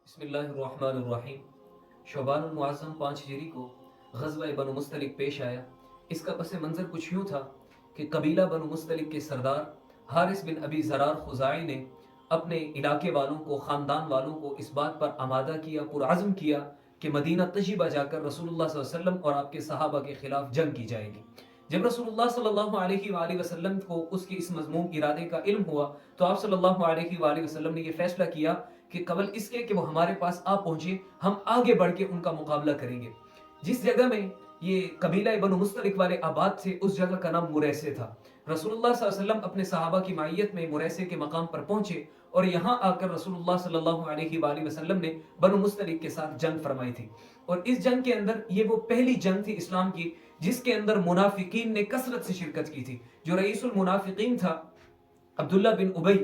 بسم اللہ الرحمن الرحیم۔ شعبان المعظم 5 ہجری کو غزوہ بنو مستلق پیش آیا۔ اس کا پس منظر کچھ یوں تھا کہ قبیلہ بنو مستلق کے سردار حارث بن ابی زرار خزاعی نے اپنے علاقے والوں کو، خاندان والوں کو اس بات پر آمادہ کیا، پرعزم کیا کہ مدینہ طیبہ جا کر رسول اللہ صلی اللہ علیہ وسلم اور آپ کے صحابہ کے خلاف جنگ کی جائے گی۔ جب رسول اللہ صلی اللہ علیہ وآلہ وسلم کو اس کے اس مضموم ارادے کا علم ہوا تو آپ صلی اللہ علیہ وآلہ وسلم نے یہ فیصلہ کیا کہ قبل اس کے کہ وہ ہمارے پاس آ پہنچے، ہم آگے بڑھ کے ان کا مقابلہ کریں گے۔ جس جگہ میں یہ قبیلہ بنو مستلق والے آباد تھے، اس جگہ کا نام مریسے تھا۔ رسول اللہ صلی اللہ علیہ وسلم اپنے صحابہ کی معیت میں مریسے کے مقام پر پہنچے اور یہاں آ کر رسول اللہ صلی اللہ علیہ وآلہ وسلم نے بنو مستلق کے ساتھ جنگ فرمائی تھی۔ اور اس جنگ کے اندر یہ وہ پہلی جنگ تھی اسلام کی جس کے اندر منافقین نے کثرت سے شرکت کی تھی۔ جو رئیس المنافقین تھا عبداللہ بن ابی،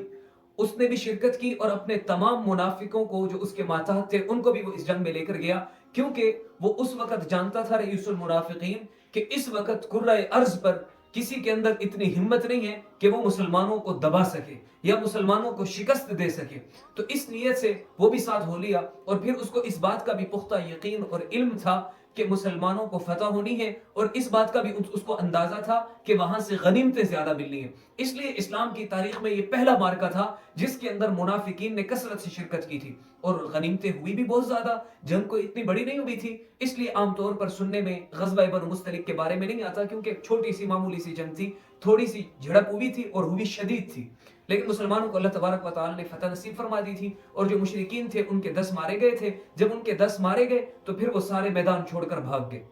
اس نے بھی شرکت کی اور اپنے تمام منافقوں کو جو اس کے ماتحت تھے ان کو بھی وہ اس جنگ میں لے کر گیا، کیونکہ وہ اس وقت جانتا تھا رئیس المنافقین کہ اس وقت کرۂ ارض پر کسی کے اندر اتنی ہمت نہیں ہے کہ وہ مسلمانوں کو دبا سکے یا مسلمانوں کو شکست دے سکے۔ تو اس نیت سے وہ بھی ساتھ ہو لیا، اور پھر اس کو اس بات کا بھی پختہ یقین اور علم تھا کہ مسلمانوں کو فتح ہونی ہے، اور اس بات کا بھی اس کو اندازہ تھا کہ وہاں سے غنیمتیں زیادہ ملنی ہیں۔ اس لیے اسلام کی تاریخ میں یہ پہلا مارکہ تھا جس کے اندر منافقین نے کثرت سے شرکت کی تھی، اور غنیمتیں ہوئی بھی بہت زیادہ، جنگ کو اتنی بڑی نہیں ہوئی تھی۔ اس لیے عام طور پر سننے میں غزوہ بنو مستلق کے بارے میں نہیں آتا، کیونکہ ایک چھوٹی سی معمولی سی جنگ تھی، تھوڑی سی جھڑپ ہوئی تھی اور ہوئی شدید تھی، لیکن مسلمانوں کو اللہ تبارک و تعالی نے فتح نصیب فرما دی تھی، اور جو مشرکین تھے ان کے 10 مارے گئے تھے۔ جب ان کے 10 مارے گئے تو پھر وہ سارے میدان چھوڑ کر بھاگ گئے۔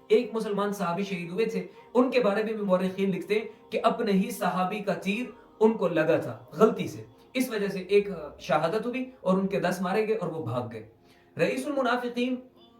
ایک مسلمان صحابی شہید ہوئے تھے، ان کے بارے میں بھی مورخین لکھتے ہیں کہ اپنے ہی صحابی کا تیر ان کو لگا تھا غلطی سے، اس وجہ سے ایک شہادت ہوئی اور ان کے 10 مارے گئے اور وہ بھاگ گئے۔ رئیس المنافقین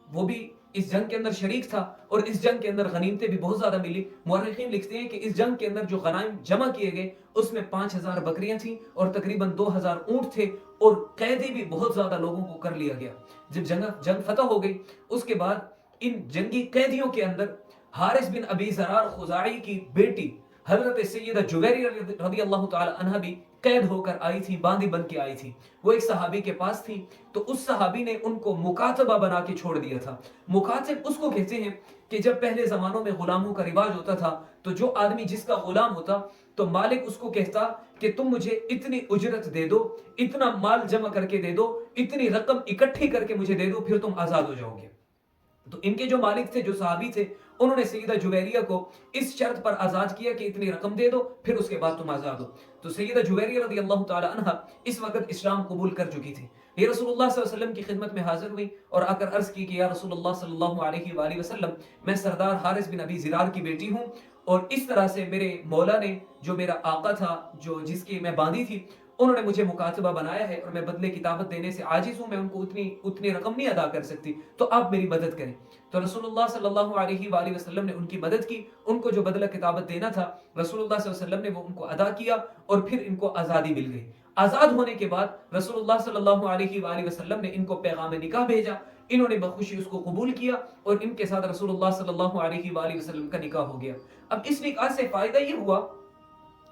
وہ بھی اس جنگ کے اندر شریک تھا، اور اس جنگ کے اندر غنیمتیں بھی بہت زیادہ ملی۔ مورخین لکھتے ہیں کہ اس جنگ کے اندر جو غنائم جمع کیے گئے اس میں 5000 بکریاں تھیں اور تقریباً 2000 اونٹ تھے، اور قیدی بھی بہت زیادہ لوگوں کو کر لیا گیا۔ جب جنگ فتح ہو گئی اس کے بعد ان جنگی قیدیوں کے اندر حارث بن ابی زرار خزاعی کی بیٹی حضرت سیدہ جویریہ رضی اللہ تعالی عنہ بھی قید ہو کر آئی تھی، باندھی بن کے آئی تھی۔ وہ ایک صحابی کے پاس تھی، تو اس صحابی نے ان کو مکاتبہ بنا کے چھوڑ دیا تھا۔ مکاتب اس کو کہتے ہیں کہ جب پہلے زمانوں میں غلاموں کا رواج ہوتا تھا تو جو آدمی جس کا غلام ہوتا تو مالک اس کو کہتا کہ تم مجھے اتنی اجرت دے دو، اتنا مال جمع کر کے دے دو، اتنی رقم اکٹھی کر کے مجھے دے دو، پھر تم آزاد ہو جاؤ گے۔ تو ان کے جو مالک تھے، جو صحابی تھے، انہوں نے سیدہ جویریہ کو اس شرط پر آزاد کیا کہ اتنی رقم دے دو، پھر اس کے بعد تم آزاد ہو۔ تو سیدہ جویریہ رضی اللہ تعالی عنہ اس وقت اسلام قبول کر چکی تھی۔ یہ رسول اللہ صلی اللہ علیہ وسلم کی خدمت میں حاضر ہوئی اور آ کر عرض کی کہ یا رسول اللہ صلی اللہ علیہ وآلہ وسلم، میں سردار حارث بن ابی زرار کی بیٹی ہوں، اور اس طرح سے میرے مولا نے، جو میرا آقا تھا، جو جس کی میں باندھی تھی، انہوں نے مجھے مکاتبہ بنایا ہے اور میں بدلے کی دعوت دینے سے عاجز ہوں، میں ان کو اتنی رقم نہیں ادا کر سکتی، تو آپ میری مدد کریں۔ تو رسول اللہ صلی اللہ علیہ وآلہ وسلم نے ان کی مدد کی، ان کو جو بدلہ کتابت دینا تھا رسول اللہ صلی اللہ علیہ وسلم نے وہ ان کو ادا کیا، اور پھر ان کو آزادی مل گئی۔ آزاد ہونے کے بعد رسول اللہ صلی اللہ علیہ وآلہ وسلم نے ان کو پیغام نکاح بھیجا، انہوں نے بخوشی اس کو قبول کیا، اور ان کے ساتھ رسول اللہ صلی اللہ علیہ وآلہ وسلم کا نکاح ہو گیا۔ اب اس نکاح سے فائدہ یہ ہوا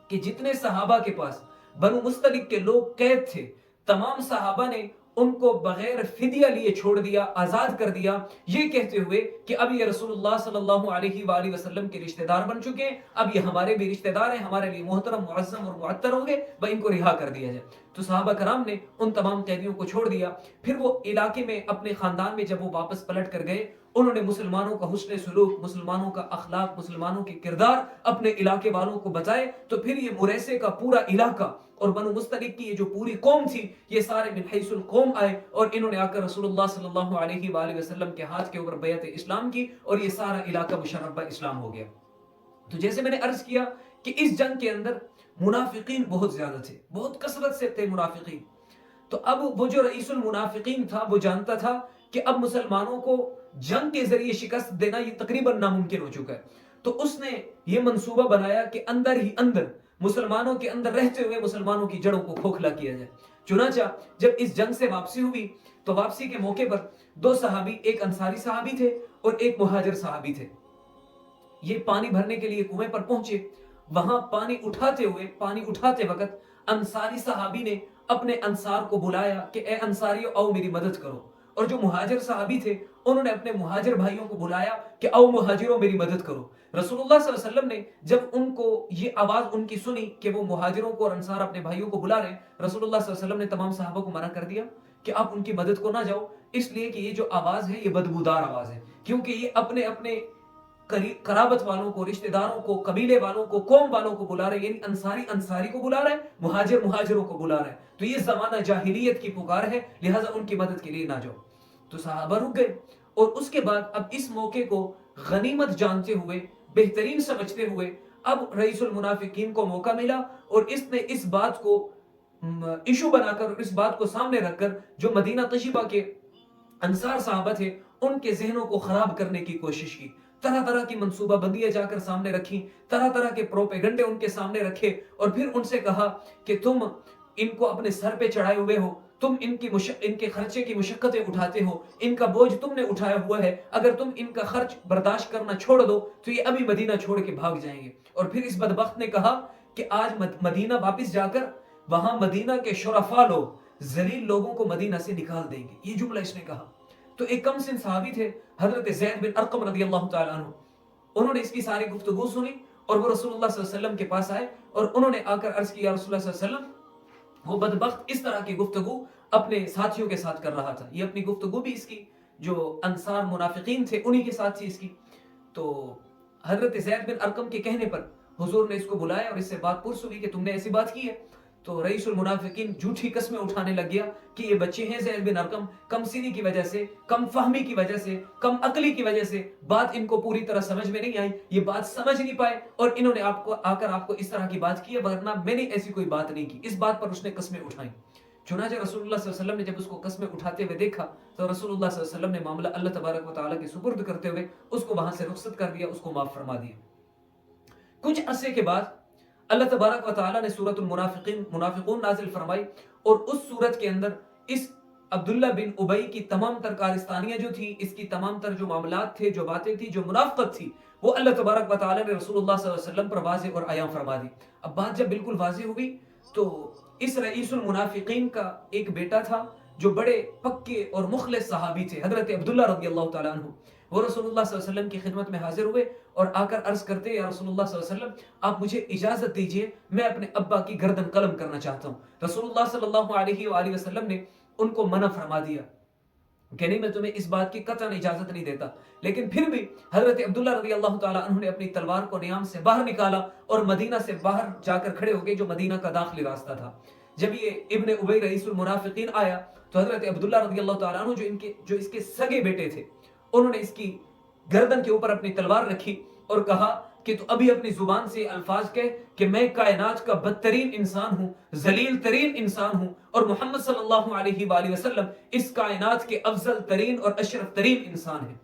کہ جتنے صحابہ کے پاس بنو مستلق کے لوگ قید تھے، تمام صحابہ نے ان کو بغیر فدیہ لیے چھوڑ دیا، آزاد کر دیا، یہ کہتے ہوئے کہ اب یہ رسول اللہ صلی اللہ علیہ وآلہ وسلم کے رشتہ دار بن چکے ہیں، اب یہ ہمارے بھی رشتہ دار ہیں، ہمارے لیے محترم، معظم اور معطر ہوں گے، ان کو رہا کر دیا جائے۔ تو صحابہ کرام نے ان تمام قیدیوں کو چھوڑ دیا۔ پھر وہ علاقے میں اپنے خاندان میں جب وہ واپس پلٹ کر گئے، انہوں نے مسلمانوں کا حسن سلوک، مسلمانوں کا اخلاق، مسلمانوں کے کردار اپنے علاقے والوں کو بتائے۔ تو پھر یہ مریسے کا پورا علاقہ اور بنو مستلق کی یہ جو پوری قوم تھی، یہ سارے من حیث القوم آئے، اور انہوں نے آ کر رسول اللہ صلی اللہ علیہ وآلہ وسلم کے ہاتھ کے اوپر بیعت اسلام کی، اور یہ سارا علاقہ مشرف اسلام ہو گیا۔ تو جیسے میں نے عرض کیا کہ اس جنگ کے اندر منافقین بہت زیادہ تھے، بہت کثرت سے تھے منافقین۔ تو اب وہ جو رئیس المنافقین تھا وہ جانتا تھا کہ اب مسلمانوں کو جنگ کے ذریعے شکست دینا یہ تقریباً ناممکن ہو چکا ہے۔ تو اس نے یہ منصوبہ بنایا کہ اندر ہی اندر مسلمانوں کے اندر رہتے ہوئے مسلمانوں کی جڑوں کو کھوکھلا کیا جائے۔ چنانچہ جب اس جنگ سے واپسی ہوئی تو واپسی کے موقع پر 2 صحابی، ایک انصاری صحابی تھے اور ایک مہاجر صحابی تھے، یہ پانی بھرنے کے لیے کنویں پر پہنچے۔ وہاں پانی اٹھاتے وقت انصاری صحابی نے اپنے انصار کو بلایا کہ اے انصاریو آؤ میری مدد کرو، اور جو مہاجر صحابی تھے انہوں نے اپنے مہاجر بھائیوں کو بلایا کہ آؤ مہاجروں میری مدد کرو۔ رسول اللہ صلی اللہ علیہ وسلم نے جب ان کو یہ آواز ان کی سنی کہ وہ مہاجروں کو اور انصار اپنے بھائیوں کو بلا رہے ہیں، رسول اللہ صلی اللہ علیہ وسلم نے تمام صحابہ کو منع کر دیا کہ آپ ان کی مدد کو نہ جاؤ، اس لیے کہ یہ جو آواز ہے یہ بدبودار آواز ہے، کیونکہ یہ اپنے اپنے قرابت والوں کو، رشتہ داروں کو، قبیلے والوں کو، قوم والوں کو بلا رہے ہیں، یعنی انصاری انصاری کو بلا رہے ہیں، مہاجر مہاجروں کو بلا رہے ہیں، تو یہ زمانہ جاہلیت کی پکار ہے، لہٰذا ان کی مدد کے لیے نہ جاؤ۔ تو صحابہ رک گئے، اور اس کے بعد اب اس موقع کو غنیمت جانتے ہوئے، بہترین سمجھتے ہوئے، اب رئیس المنافقین کو موقع ملا، اور اس نے اس بات کو ایشو بنا کر، اس بات کو سامنے رکھ کر جو مدینہ طیبہ کے انصار صحابہ تھے ان کے ذہنوں کو خراب کرنے کی کوشش کی، طرح طرح کی منصوبہ بندیاں جا کر سامنے رکھی، طرح طرح کے پروپیگنڈے ان کے سامنے رکھے، اور پھر ان سے کہا کہ تم ان کو اپنے سر پہ چڑھائے ہوئے ہو، تم ان کے خرچے کی مشقتیں اٹھاتے ہو، ان کا بوجھ تم نے اٹھایا ہوا ہے، اگر تم ان کا خرچ برداشت کرنا چھوڑ دو تو یہ ابھی مدینہ چھوڑ کے بھاگ جائیں گے۔ اور پھر اس بدبخت نے کہا کہ آج مدینہ واپس جا کر وہاں مدینہ کے شرفا لوگ، ذلیل لوگوں کو مدینہ سے نکال دیں گے، یہ جملہ اس نے کہا۔ تو ایک کم سن صحابی تھے حضرت زید بن ارقم رضی اللہ تعالیٰ عنہ، انہوں نے اس کی ساری گفتگو سنی، اور وہ رسول اللہ صلی اللہ علیہ وسلم کے پاس آئے، اور انہوں نے آ کر عرض کیا رسول اللہ صلی اللہ علیہ وسلم، وہ بدبخت اس طرح کی گفتگو اپنے ساتھیوں کے ساتھ کر رہا تھا، یہ اپنی گفتگو بھی اس کی جو انصار منافقین تھے انہی کے ساتھ تھی اس کی۔ تو حضرت زید بن ارقم کے کہنے پر حضور نے اس کو بلایا اور اس سے بات پرس ہوئی کہ تم نے ایسی بات کی ہے۔ تو رئیس المنافقین جھوٹی قسمیں اٹھانے لگ گیا کہ یہ بچے ہیں زید بن ارقم، کم سنی کی وجہ سے، کم فہمی کی وجہ سے، کم عقلی کی وجہ سے بات ان کو پوری طرح سمجھ میں نہیں آئی، یہ بات سمجھ نہیں پائے، اور انہوں نے آ کر آپ کو اس طرح کی بات کی ہے، ورنہ میں نے ایسی کوئی بات نہیں کی۔ اس بات پر اس نے قسمیں اٹھائیں۔ چنانچہ رسول اللہ صلی اللہ علیہ وسلم نے جب اس کو قسمیں اٹھاتے ہوئے دیکھا تو رسول اللہ صلی اللہ علیہ وسلم نے معاملہ اللہ تبارک و تعالیٰ کے سپرد کرتے ہوئے اس کو وہاں سے رخصت کر دیا، اس کو معاف فرما دیا۔ کچھ عرصے کے بعد اللہ تبارک و تعالیٰ نے سورۃ منافقون نازل فرمائی، اور اس سورت کے اندر اس عبداللہ بن ابی کی تمام تر کارستانیاں جو تھی، اس کی تمام تر جو معاملات تھے، جو باتیں تھی، جو منافقت تھی، وہ اللہ تبارک و تعالیٰ نے رسول اللہ صلی اللہ علیہ وسلم پر واضح اور عیاں فرما دی۔ اب بات جب بالکل واضح ہوئی تو اس رئیس المنافقین کا ایک بیٹا تھا جو بڑے پکے اور مخلص صحابی تھے، حضرت عبداللہ رضی اللہ تعالیٰ عنہ، وہ رسول اللہ صلی اللہ علیہ وسلم کی خدمت میں حاضر ہوئے اور آ کر عرض کرتے، یا رسول اللہ صلی اللہ علیہ وسلم آپ مجھے اجازت دیجئے، میں اپنے ابا کی گردن قلم کرنا چاہتا ہوں۔ رسول اللہ صلی اللہ علیہ وآلہ وسلم نے ان کو منع فرما دیا کہ نہیں، میں تمہیں اس بات کی قطعاً اجازت نہیں دیتا، لیکن پھر بھی حضرت عبداللہ رضی اللہ تعالیٰ عنہ نے اپنی تلوار کو نیام سے باہر نکالا اور مدینہ سے باہر جا کر کھڑے ہو گئے، جو مدینہ کا داخلی راستہ تھا۔ جب یہ ابن ابی رئیس المنافقین آیا تو حضرت عبداللہ رضی اللہ تعالیٰ عنہ جو اس کے سگے بیٹے تھے، انہوں نے اس کی گردن کے اوپر اپنی تلوار رکھی اور کہا کہ تو ابھی اپنی زبان سے الفاظ کہہ کہ میں کائنات کا بدترین انسان ہوں، ذلیل ترین انسان ہوں، اور محمد صلی اللہ علیہ وآلہ وسلم اس کائنات کے افضل ترین اور اشرف ترین انسان ہیں۔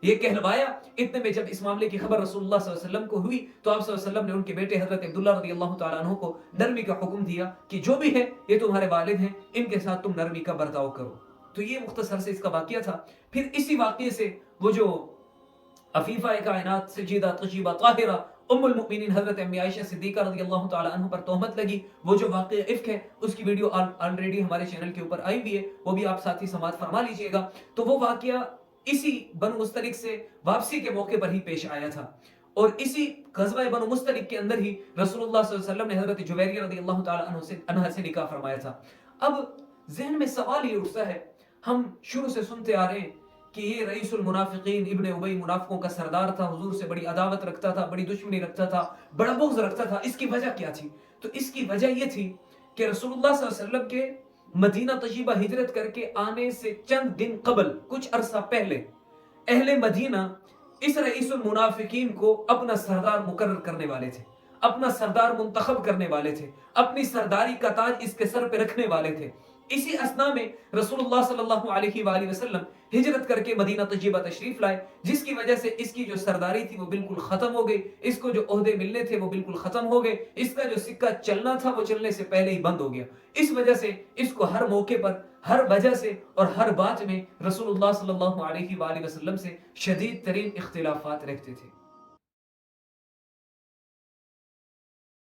یہ کہلوایا، اتنے میں جب اس معاملے کی خبر رسول اللہ صلی اللہ علیہ وسلم کو ہوئی تو آپ صلی اللہ علیہ وسلم نے ان کے بیٹے حضرت عبداللہ رضی اللہ تعالیٰ عنہ کو نرمی کا حکم دیا کہ جو بھی ہے یہ تمہارے والد ہیں، ان کے ساتھ تم نرمی کا برتاؤ کرو۔ تو یہ مختصر سے اس کا واقعہ تھا۔ پھر اسی واقعے سے وہ جو عفیفہ کائنات سجیدہ طیبہ طاہرہ ام المؤمنین حضرت امی عائشہ صدیقہ رضی اللہ تعالیٰ عنہ پر تہمت لگی، وہ جو واقعہ افک ہے اس کی ویڈیو آلریڈی ہمارے چینل کے اوپر آئی ہوئی ہے، وہ بھی آپ ساتھی سماعت فرما لیجئے گا۔ تو وہ واقعہ اسی بنو مستلق سے واپسی کے موقع پر ہی پیش آیا تھا، اور اسی غزوہ بنو مستلق کے اندر ہی رسول اللہ صلی اللہ علیہ وسلم نے حضرت جویریہ رضی اللہ تعالیٰ عنہ سے نکاح فرمایا تھا۔ اب ذہن میں سوال یہ اٹھتا ہے، ہم شروع سے سنتے آ رہے ہیں کہ یہ رئیس المنافقین ابن ابی منافقوں کا سردار تھا، حضور سے بڑی عداوت رکھتا تھا، بڑی دشمنی رکھتا تھا، بڑا بغض رکھتا تھا۔ اس کی وجہ کیا تھی؟ تو اس کی وجہ یہ تھی کہ رسول اللہ صلی اللہ علیہ وسلم کے مدینہ طیبہ ہجرت کر کے آنے سے چند دن قبل، کچھ عرصہ پہلے، اہل مدینہ اس رئیس المنافقین کو اپنا سردار مقرر کرنے والے تھے، اپنا سردار منتخب کرنے والے تھے، اپنی سرداری کا تاج اس کے سر پہ رکھنے والے تھے۔ اسی اثناء میں رسول اللہ صلی اللہ علیہ وآلہ وسلم ہجرت کر کے مدینہ طیبہ تشریف لائے، جس کی وجہ سے اس کی جو سرداری تھی وہ بالکل ختم ہو گئی، اس کو جو عہدے ملنے تھے وہ بالکل ختم ہو گئے، اس کا جو سکہ چلنا تھا وہ چلنے سے پہلے ہی بند ہو گیا۔ اس وجہ سے اس کو ہر موقع پر، ہر وجہ سے اور ہر بات میں رسول اللہ صلی اللہ علیہ وآلہ وسلم سے شدید ترین اختلافات رہتے تھے۔